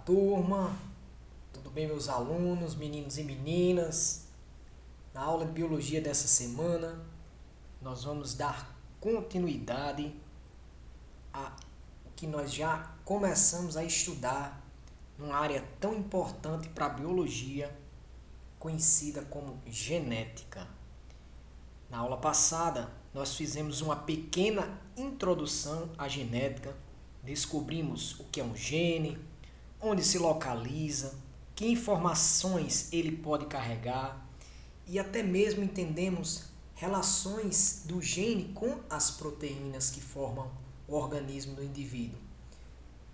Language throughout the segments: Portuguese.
turma, tudo bem, meus alunos, meninos e meninas? Na aula de biologia dessa semana, nós vamos dar continuidade a o que nós já começamos a estudar numa área tão importante para a biologia, conhecida como genética. Na aula passada, nós fizemos uma pequena introdução à genética, descobrimos o que é um gene, onde se localiza, que informações ele pode carregar e até mesmo entendemos relações do gene com as proteínas que formam o organismo do indivíduo.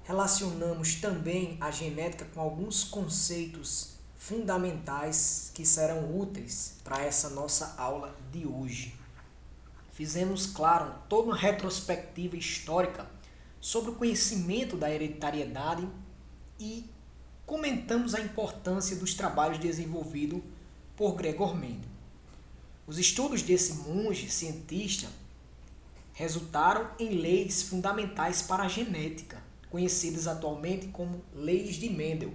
Relacionamos também a genética com alguns conceitos fundamentais que serão úteis para essa nossa aula de hoje. Fizemos, claro, toda uma retrospectiva histórica sobre o conhecimento da hereditariedade e comentamos a importância dos trabalhos desenvolvidos por Gregor Mendel. Os estudos desse monge cientista resultaram em leis fundamentais para a genética, conhecidas atualmente como leis de Mendel.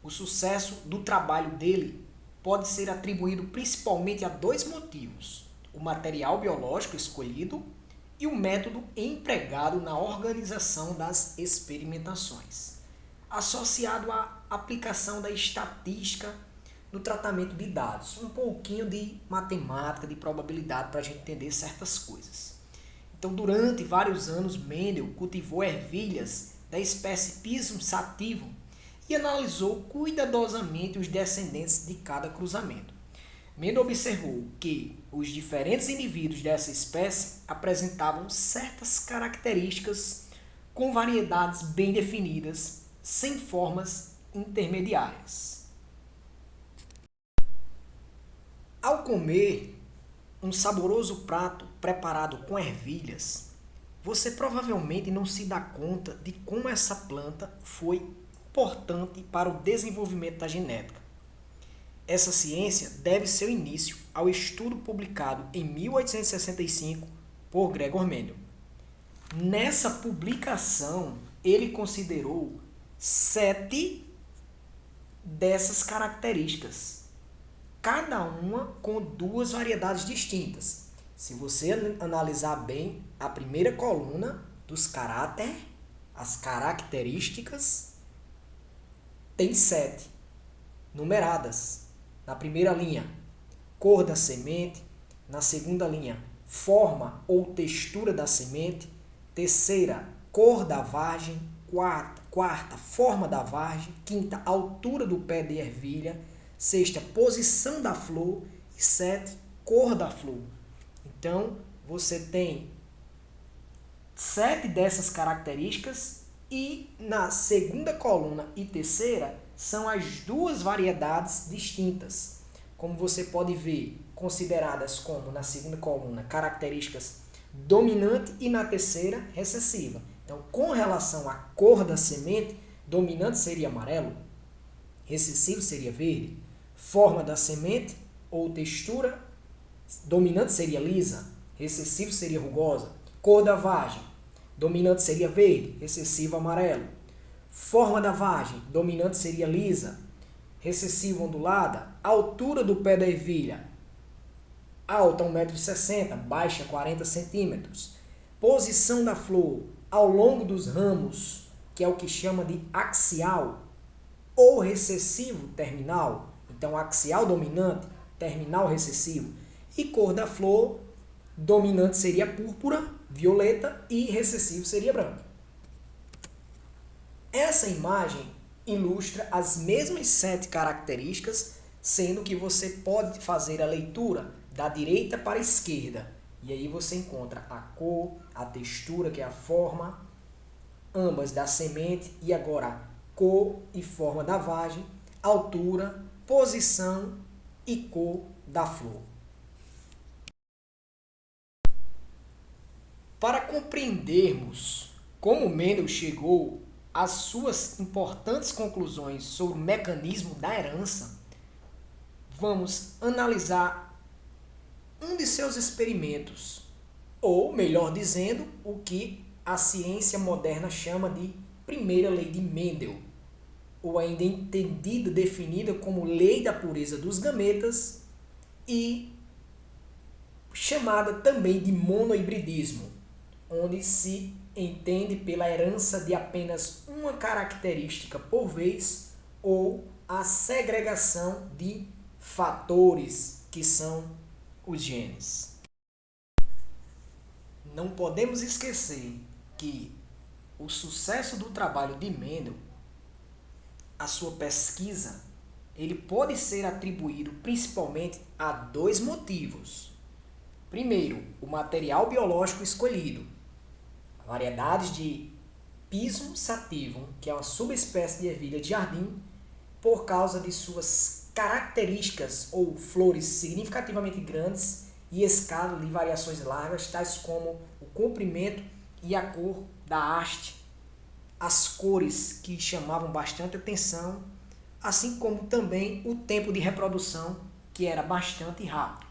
O sucesso do trabalho dele pode ser atribuído principalmente a dois motivos: o material biológico escolhido e o método empregado na organização das experimentações, associado à aplicação da estatística no tratamento de dados, um pouquinho de matemática, de probabilidade para a gente entender certas coisas. Então, durante vários anos, Mendel cultivou ervilhas da espécie Pisum sativum e analisou cuidadosamente os descendentes de cada cruzamento. Mendel observou que os diferentes indivíduos dessa espécie apresentavam certas características com variedades bem definidas, sem formas intermediárias. Ao comer um saboroso prato preparado com ervilhas, você provavelmente não se dá conta de como essa planta foi importante para o desenvolvimento da genética. Essa ciência deve seu início ao estudo publicado em 1865 por Gregor Mendel. Nessa publicação, ele considerou 7 dessas características, cada uma com 2 variedades distintas. Se você analisar bem a primeira coluna dos caráter, as características, tem 7 numeradas. Na primeira linha, cor da semente. Na segunda linha, forma ou textura da semente. Terceira, cor da vagem. Quarta, forma da vagem. Quinta, altura do pé de ervilha. Sexta, posição da flor. E 7, cor da flor. Então, você tem 7 dessas características e na segunda coluna e terceira são as 2 variedades distintas. Como você pode ver, consideradas como na segunda coluna características dominante e na terceira recessiva. Então, com relação à cor da semente, dominante seria amarelo, recessivo seria verde, forma da semente ou textura, dominante seria lisa, recessivo seria rugosa, cor da vagem, dominante seria verde, recessivo amarelo, forma da vagem, dominante seria lisa, recessivo ondulada, altura do pé da ervilha, alta 1,60 m, baixa 40 cm, posição da flor ao longo dos ramos, que é o que chama de axial, ou recessivo terminal, então axial dominante, terminal recessivo, e cor da flor, dominante seria púrpura, violeta e recessivo seria branco. Essa imagem ilustra as mesmas 7 características, sendo que você pode fazer a leitura da direita para a esquerda. E aí você encontra a cor, a textura, que é a forma, ambas da semente, e agora a cor e forma da vagem, altura, posição e cor da flor. Para compreendermos como Mendel chegou às suas importantes conclusões sobre o mecanismo da herança, vamos analisar um de seus experimentos, ou, melhor dizendo, o que a ciência moderna chama de primeira lei de Mendel. ou ainda entendida, definida como lei da pureza dos gametas, e chamada também de monohibridismo, onde se entende pela herança de apenas uma característica por vez ou a segregação de fatores, que são os genes. Não podemos esquecer que o sucesso do trabalho de Mendel, a sua pesquisa, ele pode ser atribuído principalmente a dois motivos. Primeiro, o material biológico escolhido. Variedades de Pisum sativum, que é uma subespécie de ervilha de jardim, por causa de suas características ou flores significativamente grandes e escala de variações largas, tais como o comprimento e a cor da haste, as cores que chamavam bastante atenção, assim como também o tempo de reprodução, que era bastante rápido.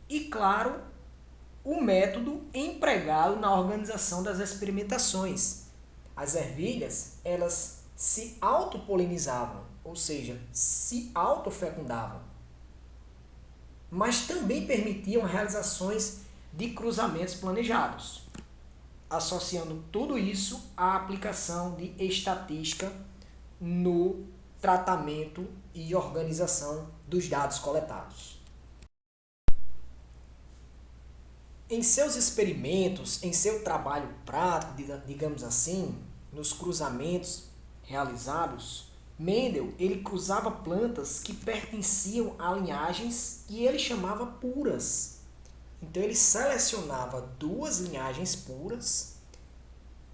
E, claro, o método empregado na organização das experimentações. As ervilhas, elas se autopolinizavam, ou seja, se autofecundavam, mas também permitiam realizações de cruzamentos planejados, associando tudo isso à aplicação de estatística no tratamento e organização dos dados coletados. Em seus experimentos, em seu trabalho prático, digamos assim, nos cruzamentos realizados, Mendel ele cruzava plantas que pertenciam a linhagens que ele chamava puras. Então ele selecionava duas linhagens puras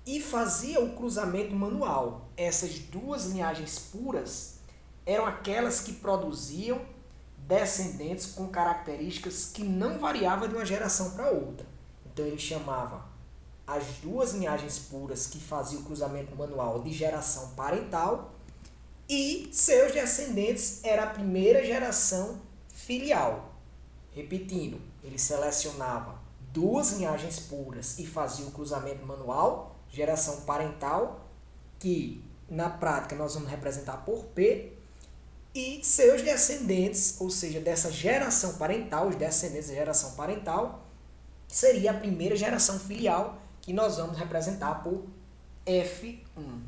e fazia o cruzamento manual. Essas duas linhagens puras eram aquelas que produziam descendentes com características que não variavam de uma geração para outra. Então ele chamava as duas linhagens puras que faziam o cruzamento manual de geração parental e seus descendentes era a primeira geração filial. Repetindo, ele selecionava duas linhagens puras e fazia o cruzamento manual, geração parental, que na prática nós vamos representar por P, e seus descendentes, ou seja, dessa geração parental, os descendentes da geração parental, seria a primeira geração filial, que nós vamos representar por F1.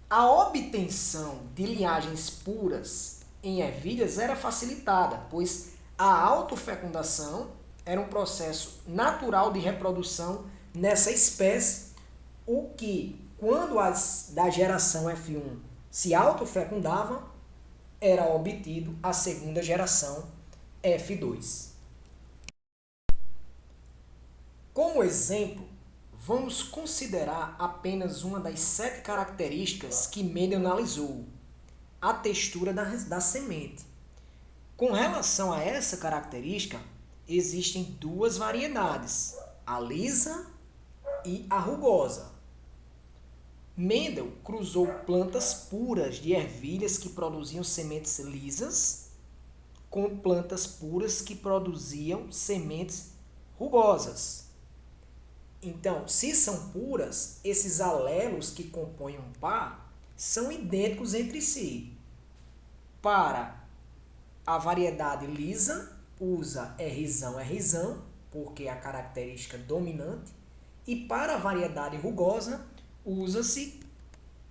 A obtenção de linhagens puras em ervilhas era facilitada, pois a autofecundação era um processo natural de reprodução nessa espécie, o que, quando as da geração F1 se autofecundavam, era obtido a segunda geração F2. Como exemplo, vamos considerar apenas uma das 7 características que Mendel analisou, a textura da semente. Com relação a essa característica, existem duas variedades, a lisa e a rugosa. Mendel cruzou plantas puras de ervilhas que produziam sementes lisas com plantas puras que produziam sementes rugosas. Então, se são puras, esses alelos que compõem um par são idênticos entre si. Para a variedade lisa, usa Rzão, porque é a característica dominante, e para a variedade rugosa, usa-se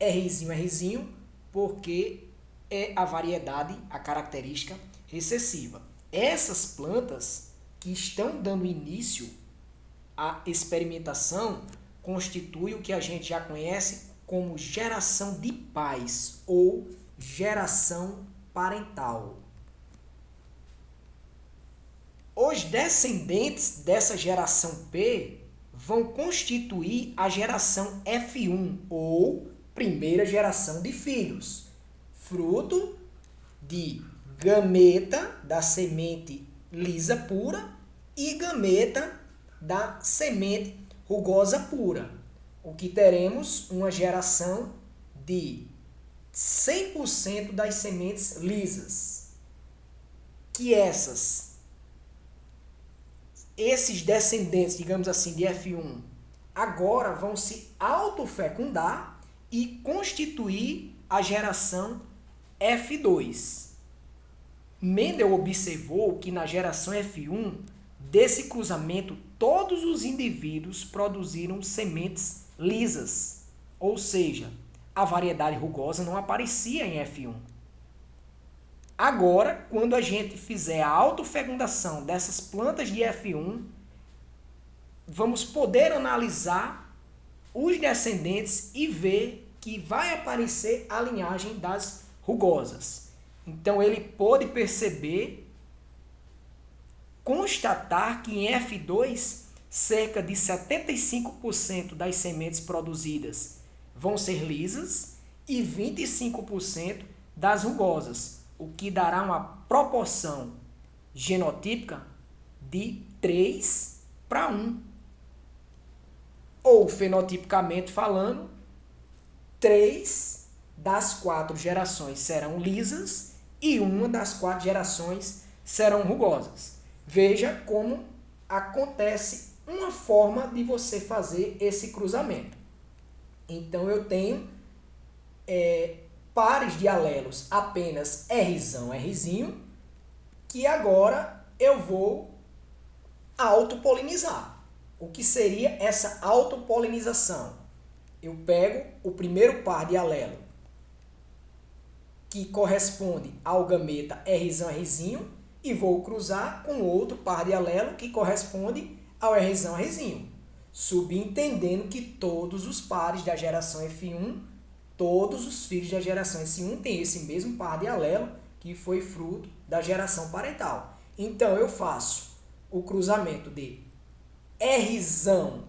Rzinho, porque é a variedade, a característica recessiva. Essas plantas que estão dando início à experimentação constituem o que a gente já conhece como geração de pais ou geração parental. Os descendentes dessa geração P vão constituir a geração F1, ou primeira geração de filhos, fruto de gameta da semente lisa pura e gameta da semente rugosa pura, o que teremos uma geração de 100% das sementes lisas, que esses descendentes, digamos assim, de F1, agora vão se autofecundar e constituir a geração F2. Mendel observou que na geração F1, desse cruzamento, todos os indivíduos produziram sementes lisas, ou seja, a variedade rugosa não aparecia em F1. Agora, quando a gente fizer a autofecundação dessas plantas de F1, vamos poder analisar os descendentes e ver que vai aparecer a linhagem das rugosas. Então, ele pôde perceber, constatar que em F2, cerca de 75% das sementes produzidas vão ser lisas e 25% das rugosas, o que dará uma proporção genotípica de 3:1. Ou, fenotipicamente falando, 3 das 4 gerações serão lisas e uma das 4 gerações serão rugosas. Veja como acontece uma forma de você fazer esse cruzamento. Então, eu tenho pares de alelos apenas R, que agora eu vou autopolinizar. O que seria essa autopolinização? Eu pego o primeiro par de alelo, que corresponde ao gameta R, e vou cruzar com outro par de alelo que corresponde ao R, subentendendo que todos os pares da geração F1, todos os filhos da geração S1 têm esse mesmo par de alelo que foi fruto da geração parental. Então, eu faço o cruzamento de R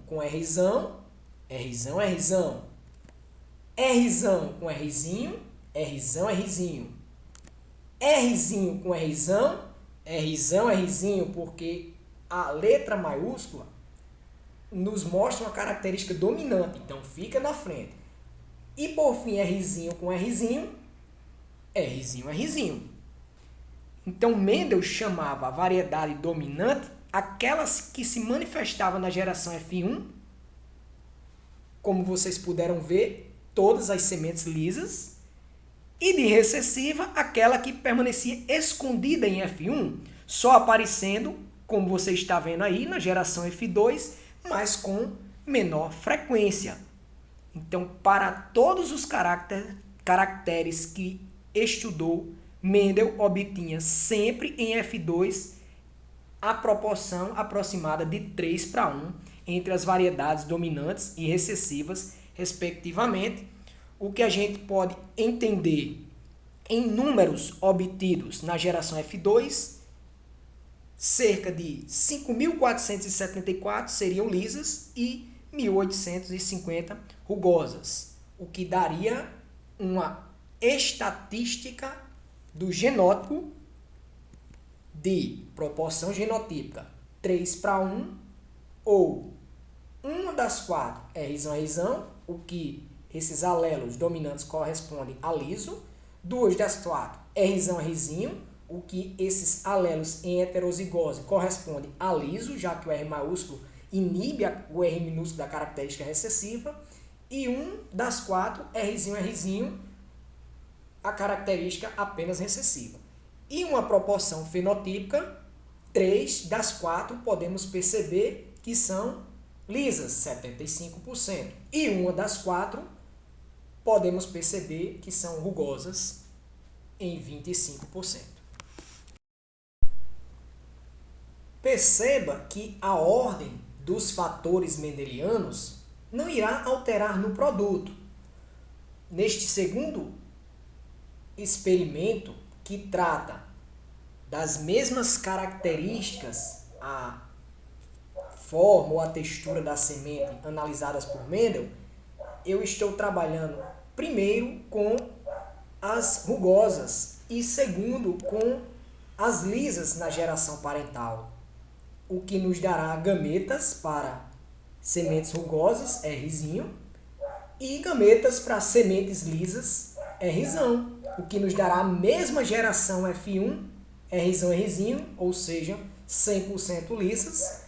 com R, R com Rzinho, Rzinho, Rzinho com Rzinho, porque a letra maiúscula nos mostra uma característica dominante, então fica na frente. E por fim, Rzinho com Rzinho, Rzinho. Então Mendel chamava a variedade dominante aquelas que se manifestavam na geração F1, como vocês puderam ver, todas as sementes lisas, e de recessiva, aquela que permanecia escondida em F1, só aparecendo, como você está vendo aí, na geração F2, mas com menor frequência. Então, para todos os caracteres que estudou, Mendel obtinha sempre em F2 a proporção aproximada de 3:1 entre as variedades dominantes e recessivas, respectivamente, o que a gente pode entender em números obtidos na geração F2, cerca de 5.474 seriam lisas e 1.850 rugosas, o que daria uma estatística do genótipo de proporção genotípica 3:1, ou uma das 4 Rzão, o que esses alelos dominantes correspondem a liso, 2 das 4 Rzinho, o que esses alelos em heterozigose correspondem a liso, já que o R maiúsculo inibe o R minúsculo da característica recessiva, e 1 das 4 Rzinho, a característica apenas recessiva. E uma proporção fenotípica, 3 das 4 podemos perceber que são lisas, 75%. E uma das 4 podemos perceber que são rugosas, em 25%. Perceba que a ordem dos fatores mendelianos não irá alterar no produto. Neste segundo experimento, que trata das mesmas características, a forma ou a textura da semente analisadas por Mendel, eu estou trabalhando primeiro com as rugosas e segundo com as lisas na geração parental, o que nos dará gametas para sementes rugosas, Rzinho, e gametas para sementes lisas, Rzão, o que nos dará a mesma geração F1, Rzinho, ou seja, 100% lisas,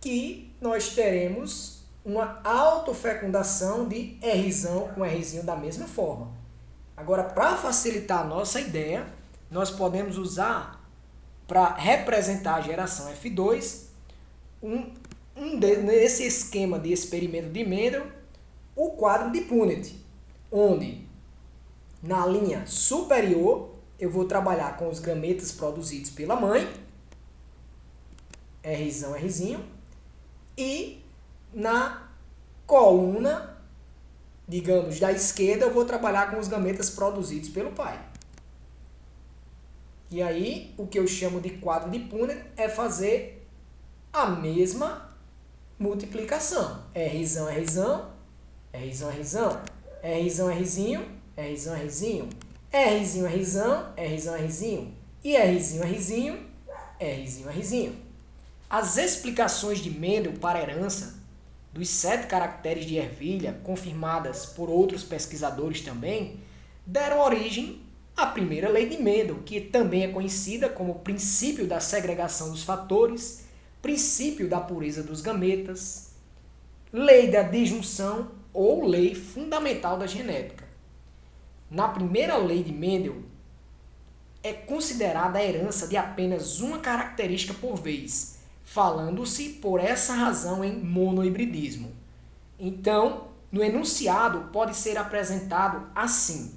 que nós teremos uma autofecundação de Rzão com Rzinho da mesma forma. Agora, para facilitar a nossa ideia, nós podemos usar, para representar a geração F2, nesse esquema de experimento de Mendel, o quadro de Punnett, onde na linha superior eu vou trabalhar com os gametas produzidos pela mãe, Rzão, Rzinho, e na coluna, digamos, da esquerda, eu vou trabalhar com os gametas produzidos pelo pai. E aí, o que eu chamo de quadro de Punnett é fazer a mesma multiplicação. Rzão, Rzão, Rzão, Rzão, Rzão, Rzinho, Rzão, Rzinho, Rzinho, Rzão, Rzão, Rzinho, e Rzinho, Rzinho, Rzinho, Rzinho. As explicações de Mendel para a herança dos 7 caracteres de ervilha, confirmadas por outros pesquisadores também, deram origem à primeira lei de Mendel, que também é conhecida como princípio da segregação dos fatores, princípio da pureza dos gametas, lei da disjunção ou lei fundamental da genética. Na primeira lei de Mendel, é considerada a herança de apenas uma característica por vez, falando-se por essa razão em monohibridismo. Então, no enunciado pode ser apresentado assim: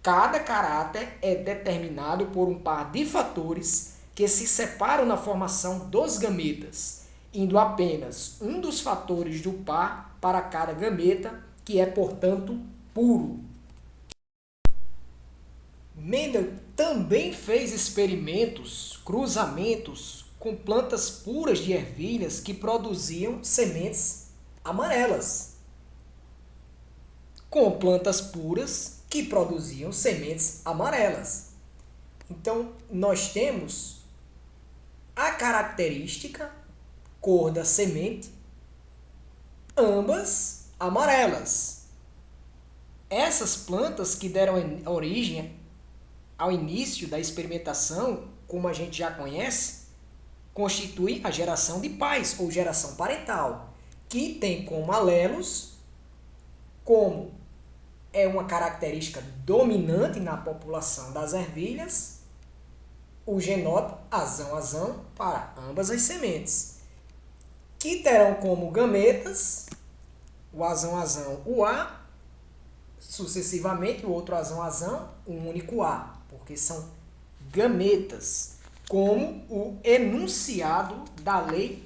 cada caráter é determinado por um par de fatores que se separam na formação dos gametas, indo apenas um dos fatores do par para cada gameta, que é, portanto, puro. Mendel também fez experimentos, cruzamentos, com plantas puras de ervilhas que produziam sementes amarelas. Com plantas puras que produziam sementes amarelas. Então, nós temos a característica cor da semente, ambas amarelas. Essas plantas que deram origem ao início da experimentação, como a gente já conhece, constituem a geração de pais, ou geração parental, que tem como alelos, como é uma característica dominante na população das ervilhas, o genótipo azão para ambas as sementes, que terão como gametas o azão, o A, sucessivamente o outro azão, um único A, porque são gametas, como o enunciado da lei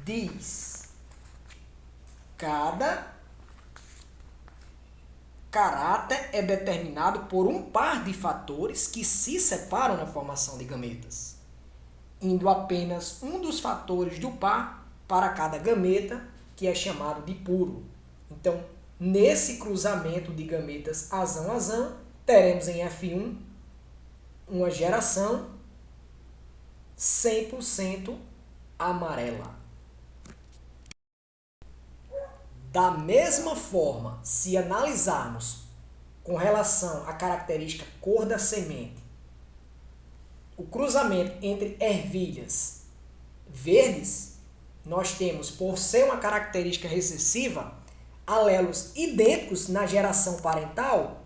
diz. Cada caráter é determinado por um par de fatores que se separam na formação de gametas, indo apenas um dos fatores do par para cada gameta, que é chamado de puro. Então, nesse cruzamento de gametas azão, teremos em F1 uma geração 100% amarela. Da mesma forma, se analisarmos com relação à característica cor da semente, o cruzamento entre ervilhas verdes, nós temos, por ser uma característica recessiva, alelos idênticos na geração parental,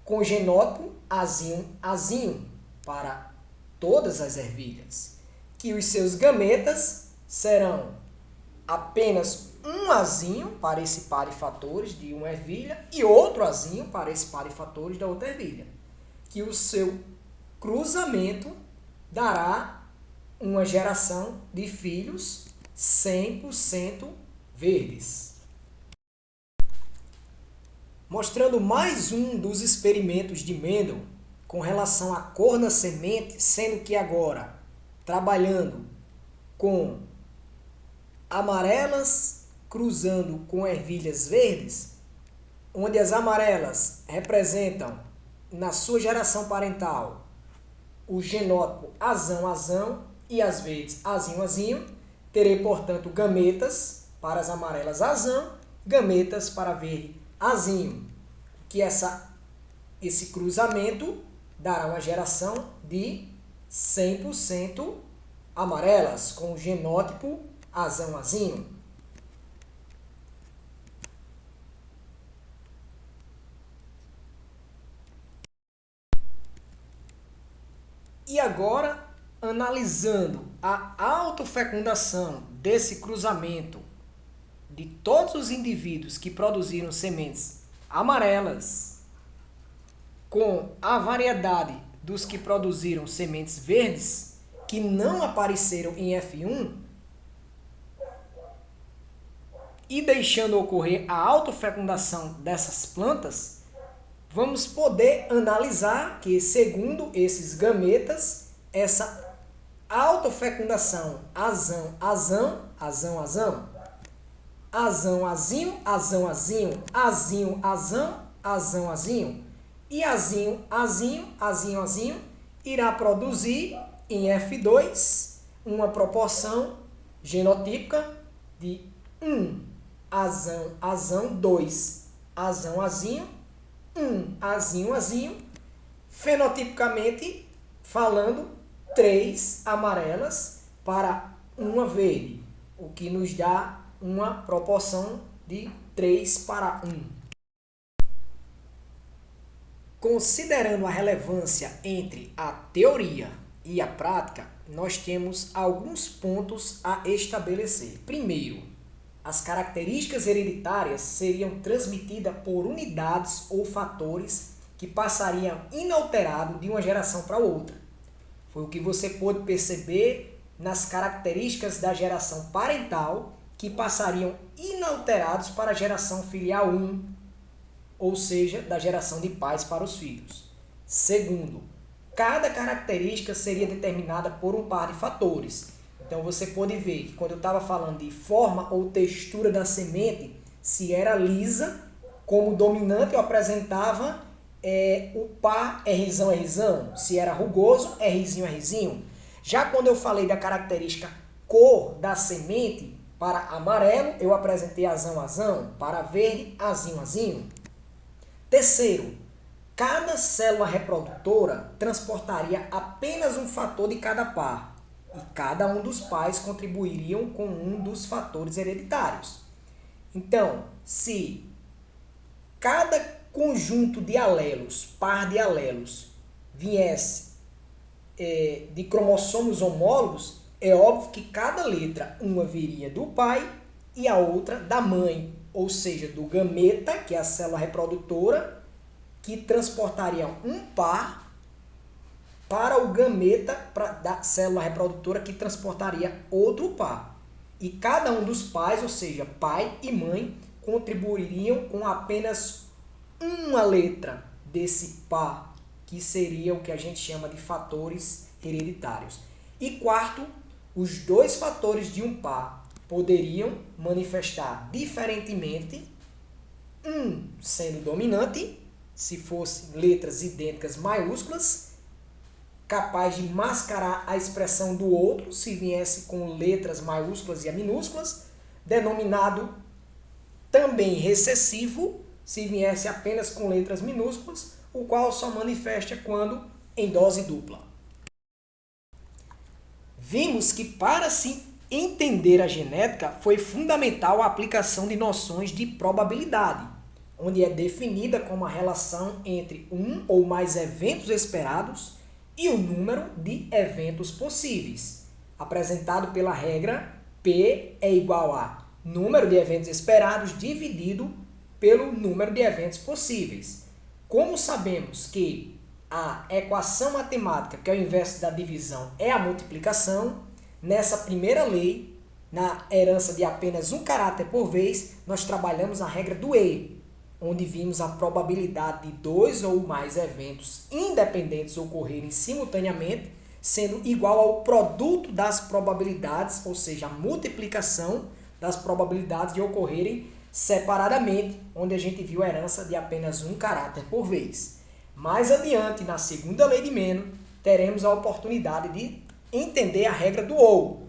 com genótipo azinho para todas as ervilhas, que os seus gametas serão apenas um azinho para esse par de fatores de uma ervilha e outro azinho para esse par de fatores da outra ervilha, que o seu cruzamento dará uma geração de filhos 100% verdes. Mostrando mais um dos experimentos de Mendel com relação à cor da semente, sendo que agora trabalhando com amarelas cruzando com ervilhas verdes, onde as amarelas representam na sua geração parental o genótipo azão e as verdes azinho, terei, portanto, gametas para as amarelas azão, gametas para verde azinho, que esse cruzamento dará uma geração de 100% amarelas, com o genótipo azinho. E agora, analisando a autofecundação desse cruzamento de todos os indivíduos que produziram sementes amarelas com a variedade dos que produziram sementes verdes, que não apareceram em F1, e deixando ocorrer a autofecundação dessas plantas, vamos poder analisar que, segundo esses gametas, essa autofecundação azão, azão, azão, azão, azão, azinho, azão, azinho, azinho, azão, azão, azinho, e azinho, azinho, azinho, azinho, irá produzir em F2 uma proporção genotípica de 1 azão, azão, 2 azão, azinho, 1 azinho, azinho, fenotipicamente falando, 3 amarelas para uma verde, o que nos dá uma proporção de 3 para 1. Considerando a relevância entre a teoria e a prática, nós temos alguns pontos a estabelecer. Primeiro, as características hereditárias seriam transmitidas por unidades ou fatores que passariam inalterados de uma geração para outra. Foi o que você pôde perceber nas características da geração parental, que passariam inalterados para a geração filial 1, ou seja, da geração de pais para os filhos. Segundo, cada característica seria determinada por um par de fatores. Então você pode ver que quando eu estava falando de forma ou textura da semente, se era lisa, como dominante eu apresentava o par Rzão, Rzão. Se era rugoso, Rzinho, Rzinho. Já quando eu falei da característica cor da semente, para amarelo eu apresentei azão, azão, para verde, azinho, azinho. Terceiro, cada célula reprodutora transportaria apenas um fator de cada par, e cada um dos pais contribuiriam com um dos fatores hereditários. Então, se cada conjunto de alelos, par de alelos, viesse de cromossomos homólogos, é óbvio que cada letra, uma viria do pai e a outra da mãe, ou seja, do gameta, que é a célula reprodutora, que transportaria um par para o gameta da célula reprodutora, que transportaria outro par. E cada um dos pais, ou seja, pai e mãe, contribuiriam com apenas uma letra desse par, que seria o que a gente chama de fatores hereditários. E quarto, os dois fatores de um par poderiam manifestar diferentemente, um sendo dominante, se fossem letras idênticas maiúsculas, capaz de mascarar a expressão do outro, se viesse com letras maiúsculas e minúsculas, denominado também recessivo, se viesse apenas com letras minúsculas, o qual só manifesta quando em dose dupla. Vimos que para se entender a genética foi fundamental a aplicação de noções de probabilidade, onde é definida como a relação entre um ou mais eventos esperados e o número de eventos possíveis, apresentado pela regra P é igual a número de eventos esperados dividido pelo número de eventos possíveis. Como sabemos que a equação matemática, que é o inverso da divisão, é a multiplicação, nessa primeira lei, na herança de apenas um caráter por vez, nós trabalhamos a regra do E, onde vimos a probabilidade de dois ou mais eventos independentes ocorrerem simultaneamente, sendo igual ao produto das probabilidades, ou seja, a multiplicação das probabilidades de ocorrerem separadamente, onde a gente viu a herança de apenas um caráter por vez. Mais adiante, na segunda lei de Meno, teremos a oportunidade de entender a regra do OU.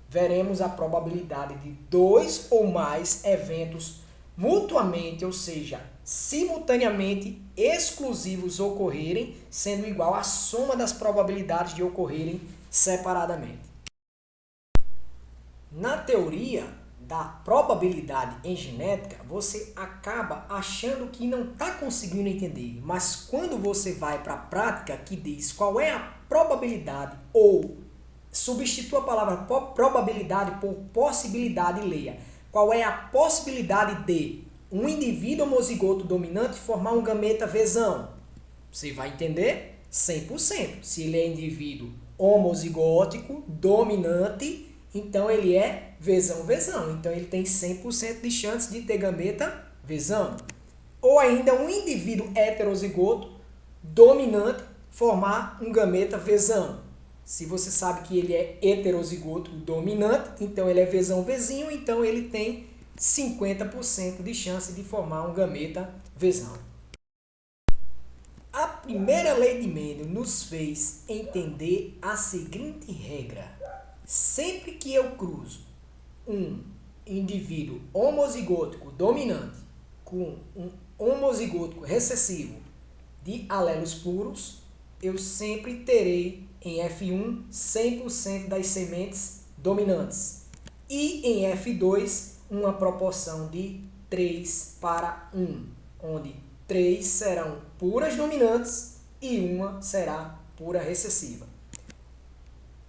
Veremos a probabilidade de dois ou mais eventos mutuamente, ou seja, simultaneamente exclusivos ocorrerem, sendo igual à soma das probabilidades de ocorrerem separadamente. Na teoria da probabilidade em genética, você acaba achando que não está conseguindo entender. Mas quando você vai para a prática que diz qual é a probabilidade, ou substitua a palavra probabilidade por possibilidade e leia qual é a possibilidade de um indivíduo homozigoto dominante formar um gameta vezão, você vai entender 100%. Se ele é indivíduo homozigótico dominante, então ele é vezão. Então ele tem 100% de chance de ter gameta vezão. Ou ainda um indivíduo heterozigoto dominante formar um gameta vezão. Se você sabe que ele é heterozigoto dominante, então ele é vezão-vezinho, então ele tem 50% de chance de formar um gameta vezão. A primeira lei de Mendel nos fez entender a seguinte regra: sempre que eu cruzo um indivíduo homozigótico dominante com um homozigótico recessivo de alelos puros, eu sempre terei em F1 100% das sementes dominantes e em F2 uma proporção de 3 para 1, onde 3 serão puras dominantes e uma será pura recessiva.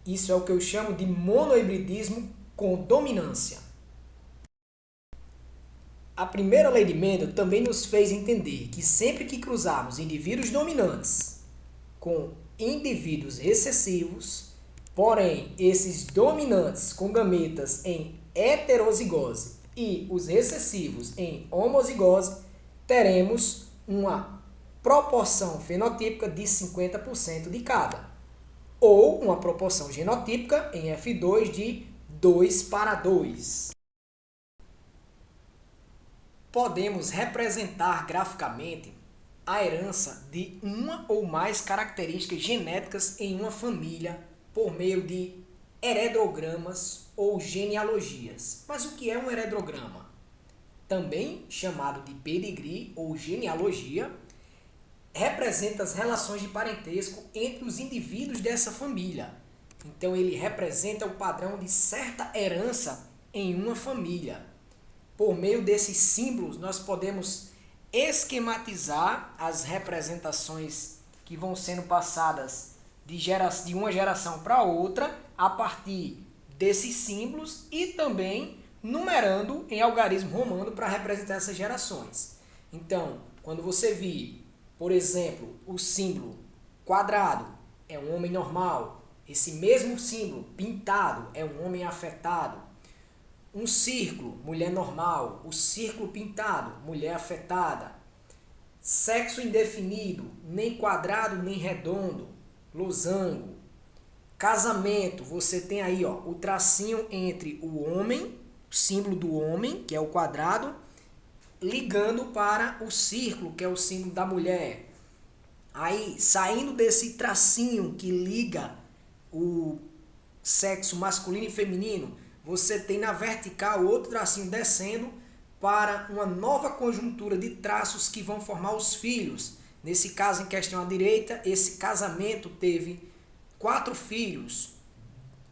Isso é o que eu chamo de monohibridismo com dominância. A primeira lei de Mendel também nos fez entender que sempre que cruzarmos indivíduos dominantes com indivíduos recessivos, porém esses dominantes com gametas em heterozigose e os recessivos em homozigose, teremos uma proporção fenotípica de 50% de cada, ou uma proporção genotípica em F2 de 2 para 2. Podemos representar graficamente a herança de uma ou mais características genéticas em uma família por meio de heredogramas ou genealogias. Mas o que é um heredograma? Também chamado de pedigree ou genealogia, representa as relações de parentesco entre os indivíduos dessa família. Então ele representa o padrão de certa herança em uma família. Por meio desses símbolos, nós podemos esquematizar as representações que vão sendo passadas de uma geração para outra a partir desses símbolos e também numerando em algarismo romano para representar essas gerações. Então, quando você vir, por exemplo, o símbolo quadrado é um homem normal, esse mesmo símbolo pintado é um homem afetado, um círculo, mulher normal, o círculo pintado, mulher afetada, sexo indefinido, nem quadrado nem redondo, losango, casamento, você tem aí o tracinho entre o homem, o símbolo do homem, que é o quadrado, ligando para o círculo, que é o símbolo da mulher. Aí, saindo desse tracinho que liga o sexo masculino e feminino, você tem na vertical outro tracinho descendo para uma nova conjuntura de traços que vão formar os filhos. Nesse caso em questão à direita, esse casamento teve 4 filhos.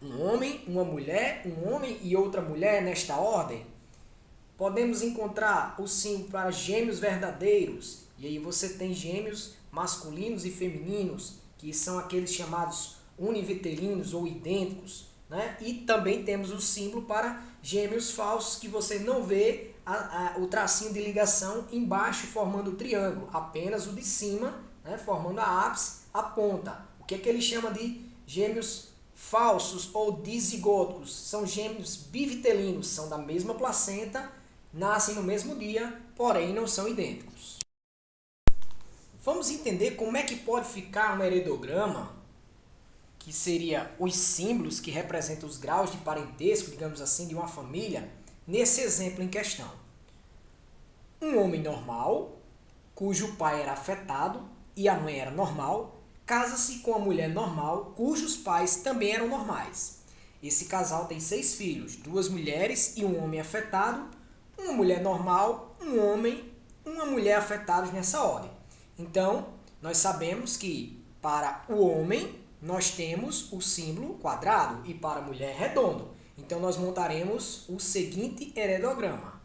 Um homem, uma mulher, um homem e outra mulher nesta ordem. Podemos encontrar o símbolo para gêmeos verdadeiros. E aí você tem gêmeos masculinos e femininos, que são aqueles chamados univitelinos ou idênticos. Né? E também temos o símbolo para gêmeos falsos, que você não vê o tracinho de ligação embaixo formando o triângulo, apenas o de cima, né, formando a ápice, a ponta. O que é que ele chama de gêmeos falsos ou dizigóticos? São gêmeos bivitelinos, são da mesma placenta, nascem no mesmo dia, porém não são idênticos. Vamos entender como é que pode ficar um heredograma, que seria os símbolos que representam os graus de parentesco, digamos assim, de uma família, nesse exemplo em questão. Um homem normal, cujo pai era afetado e a mãe era normal, casa-se com uma mulher normal, cujos pais também eram normais. Esse casal tem 6 filhos, 2 mulheres e um homem afetado, uma mulher normal, um homem, uma mulher afetados nessa ordem. Então, nós sabemos que para o homem nós temos o símbolo quadrado e para a mulher redondo. Então, nós montaremos o seguinte heredograma.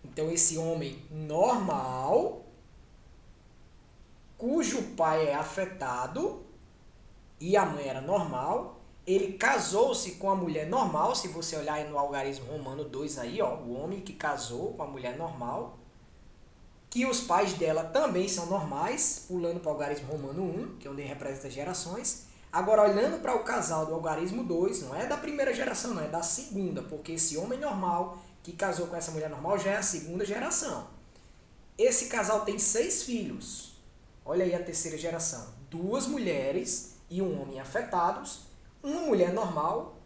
Então, esse homem normal, cujo pai é afetado e a mãe era normal, ele casou-se com a mulher normal. Se você olhar aí no algarismo romano 2 aí, ó, o homem que casou com a mulher normal, que os pais dela também são normais, pulando para o algarismo romano 1, que é onde representa as gerações. Agora, olhando para o casal do algarismo 2, não é da primeira geração, não, é da segunda, porque esse homem normal que casou com essa mulher normal já é a segunda geração. Esse casal tem 6 filhos. Olha aí a terceira geração. 2 mulheres e um homem afetados, uma mulher normal,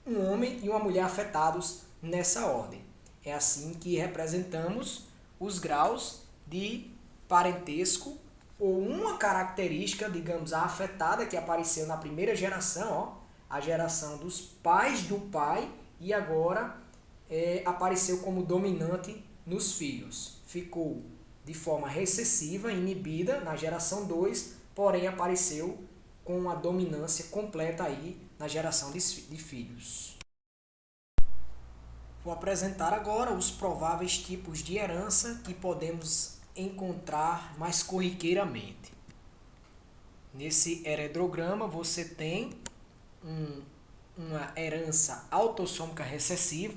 um homem e uma mulher afetados nessa ordem. É assim que representamos os graus de parentesco ou uma característica, digamos, a afetada que apareceu na primeira geração, ó, a geração dos pais do pai, e agora apareceu como dominante nos filhos. Ficou de forma recessiva, inibida na geração 2, porém apareceu com uma dominância completa aí na geração de filhos. Vou apresentar agora os prováveis tipos de herança que podemos encontrar mais corriqueiramente. Nesse heredograma você tem uma herança autossômica recessiva,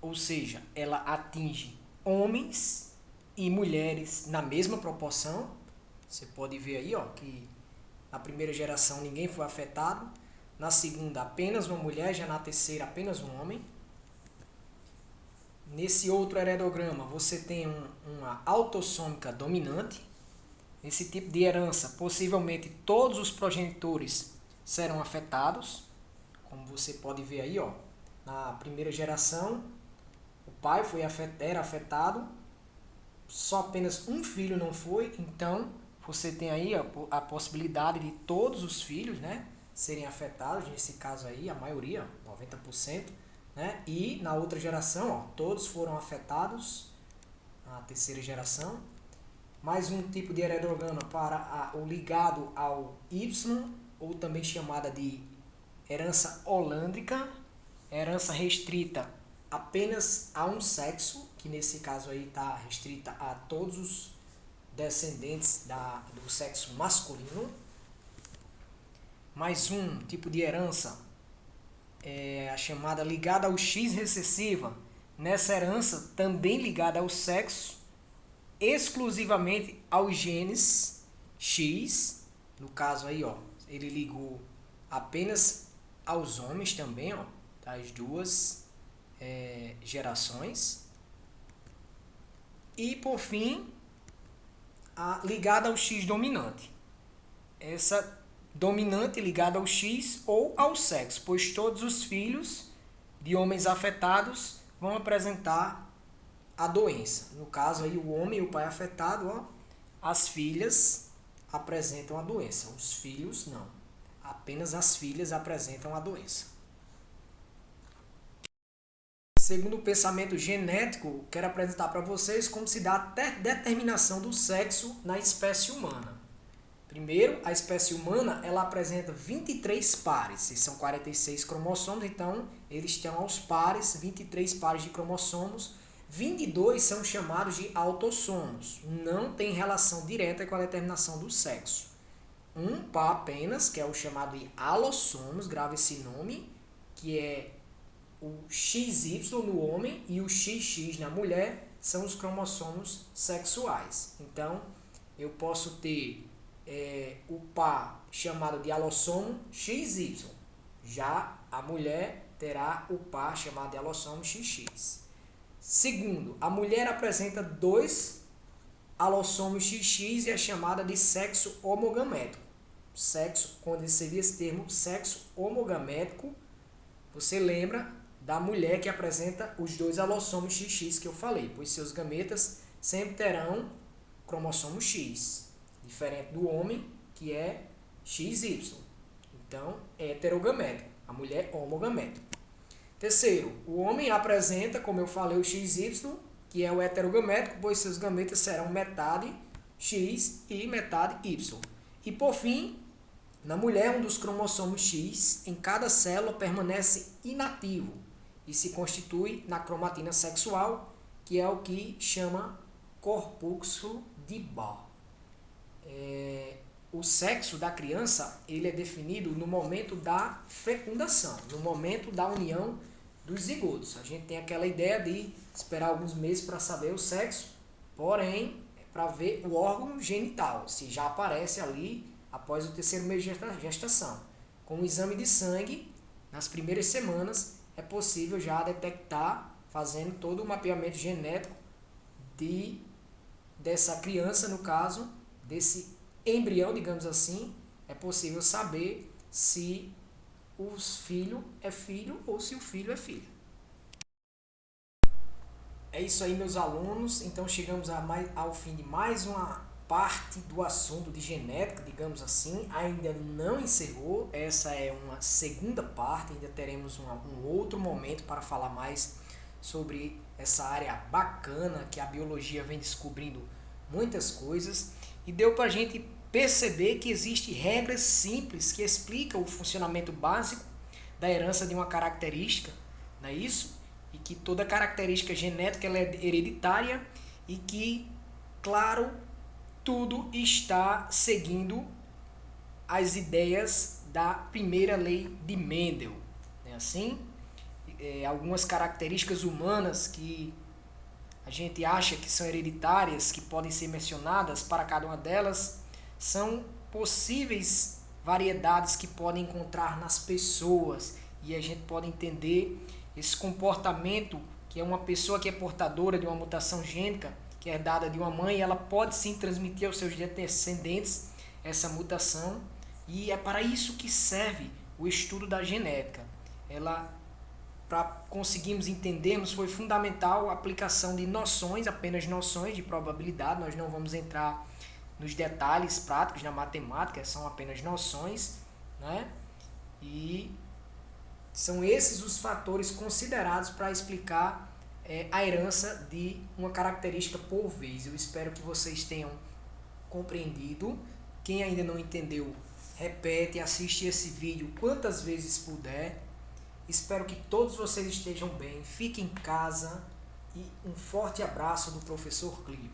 ou seja, ela atinge homens e mulheres na mesma proporção. Você pode ver aí, ó, que na primeira geração ninguém foi afetado, na segunda apenas uma mulher, já na terceira apenas um homem. Nesse outro heredograma você tem uma autossômica dominante. Nesse tipo de herança, possivelmente todos os progenitores serão afetados, como você pode ver aí, ó, na primeira geração o pai era afetado, só apenas um filho não foi, então você tem aí a possibilidade de todos os filhos, né, serem afetados, nesse caso aí a maioria, 90%, né, e na outra geração, ó, todos foram afetados, na terceira geração. Mais um tipo de heredograma para o ligado ao Y, ou também chamada de herança holândrica, herança restrita apenas a um sexo, que nesse caso aí está restrita a todos os descendentes do sexo masculino. Mais um tipo de herança é a chamada ligada ao X recessiva. Nessa herança, também ligada ao sexo, exclusivamente aos genes X. No caso aí, ó, ele ligou apenas aos homens também, ó, das duas gerações. E por fim, ligada ao X dominante. Essa dominante ligada ao X ou ao sexo, pois todos os filhos de homens afetados vão apresentar a doença. No caso aí, o homem e o pai afetado, ó, as filhas apresentam a doença, os filhos não. Apenas as filhas apresentam a doença. Segundo o pensamento genético, quero apresentar para vocês como se dá a determinação do sexo na espécie humana. Primeiro, a espécie humana ela apresenta 23 pares, e são 46 cromossomos, então eles estão aos pares, 23 pares de cromossomos. 22 são chamados de autossomos, não tem relação direta com a determinação do sexo. Um par apenas, que é o chamado de alossomos, grava esse nome, que é o XY no homem e o XX na mulher, são os cromossomos sexuais. Então, eu posso ter o par chamado de alossomo XY. Já a mulher terá o par chamado de alossomo XX. Segundo, a mulher apresenta 2 alossomos XX e é chamada de sexo homogamético. Sexo, quando você vê esse termo, sexo homogamético, você lembra da mulher que apresenta os 2 alossomos XX que eu falei, pois seus gametas sempre terão cromossomo X, diferente do homem, que é XY. Então, é heterogamético, a mulher é homogamética. Terceiro, o homem apresenta, como eu falei, o XY, que é o heterogamético, pois seus gametas serão metade X e metade Y. E por fim, Na mulher, um dos cromossomos X em cada célula permanece inativo e se constitui na cromatina sexual, que é o que chama corpúsculo de Barr. O sexo da criança ele é definido no momento da fecundação, no momento da união dos zigotos. A gente tem aquela ideia de esperar alguns meses para saber o sexo, porém, para ver o órgão genital, se já aparece ali após o terceiro mês de gestação. Com o exame de sangue, nas primeiras semanas, é possível já detectar, fazendo todo o mapeamento genético dessa criança, no caso, desse embrião, digamos assim, é possível saber se o filho é filho ou se o filho é filha. É isso aí, meus alunos. Então chegamos ao fim de mais uma parte do assunto de genética, digamos assim. Ainda não encerrou, essa é uma segunda parte, ainda teremos um outro momento para falar mais sobre essa área bacana que a biologia vem descobrindo muitas coisas. E deu para a gente perceber que existem regras simples que explicam o funcionamento básico da herança de uma característica, não é isso? E que toda característica genética ela é hereditária e que, claro, tudo está seguindo as ideias da primeira lei de Mendel. Não é assim? Algumas características humanas que a gente acha que são hereditárias, que podem ser mencionadas para cada uma delas, são possíveis variedades que podem encontrar nas pessoas e a gente pode entender esse comportamento que é uma pessoa que é portadora de uma mutação gênica que é herdada de uma mãe, ela pode sim transmitir aos seus descendentes essa mutação e é para isso que serve o estudo da genética. Para conseguirmos entendermos, foi fundamental a aplicação de noções, apenas noções de probabilidade. Nós não vamos entrar nos detalhes práticos na matemática, são apenas noções, né? E são esses os fatores considerados para explicar a herança de uma característica por vez. Eu espero que vocês tenham compreendido. Quem ainda não entendeu, repete, assiste esse vídeo quantas vezes puder. Espero que todos vocês estejam bem, fiquem em casa e um forte abraço do professor Clívio.